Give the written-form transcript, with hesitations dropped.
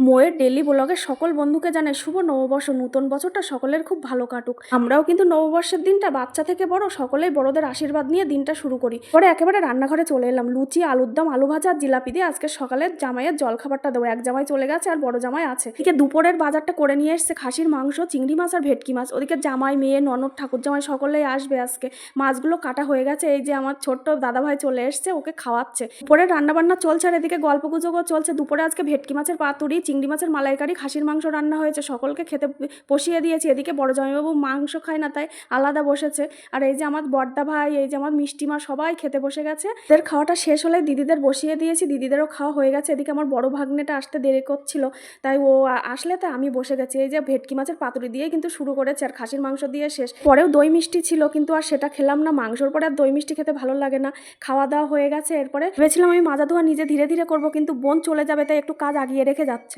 মোয়ের daily ব্লগে সকল বন্ধুকে জানাই শুভ নববর্ষ। নতুন বছরটা সকলের খুব ভালো কাটুক। আমরাও কিন্তু নববর্ষের দিনটা বাচ্চা থেকে বড় সকলেই বড়দের আশীর্বাদ নিয়ে দিনটা শুরু করি। পরে একেবারে রান্নাঘরে চলে এলাম। লুচি, আলুর দম, আলু ভাজা আর জিলাপি দিয়ে আজকে সকালের জামাইয়ের জলখাবারটা দেবো। এক জামাই চলে গেছে আর বড় জামাই আছে। এদিকে দুপুরের বাজারটা করে নিয়ে এসছে খাসির মাংস, চিংড়ি মাছ আর ভেটকি মাছ। ওদিকে জামাই, মেয়ে, ননদ, ঠাকুর জামাই সকলেই আসবে আজকে। মাছগুলো কাটা হয়ে গেছে। এই যে আমার ছোট্ট দাদাভাই চলে এসছে, ওকে খাওয়াচ্ছে। দুপুরে রান্না বান্না চলছে আর এদিকে গল্প গুজবও চলছে। দুপুরে আজকে ভেটকি মাছের পাতুরি, চিংড়ি মাছের মালাইকারি, খাসির মাংস রান্না হয়েছে। সকলকে খেতে বসিয়ে দিয়েছি। এদিকে বড় জামাইবাবু মাংস খায় না, তাই আলাদা বসেছে। আর এই যে আমার বড়দা ভাই, এই যে আমার মিষ্টি মা, সবাই খেতে বসে গেছে। এদের খাওয়াটা শেষ হলে দিদিদের বসিয়ে দিয়েছি। দিদিদেরও খাওয়া হয়ে গেছে। এদিকে আমার বড় ভাগ্নেটা আসতে দেরি করছিল, তাই ও আসলে তাই আমি বসে গেছি। এই যে ভেটকি মাছের পাতুরি দিয়ে কিন্তু শুরু করেছে আর খাসির মাংস দিয়ে শেষ। পরেও দই মিষ্টি ছিল, কিন্তু আর সেটা খেলাম না। মাংসর পরে আর দই মিষ্টি খেতে ভালো লাগে না। খাওয়া দাওয়া হয়ে গেছে। এরপরে ভেবেছিলাম আমি মাজা ধোয়া নিজে ধীরে ধীরে করবো, কিন্তু বোন চলে যাবে, তাই একটু কাজ আগিয়ে রেখে যাচ্ছে।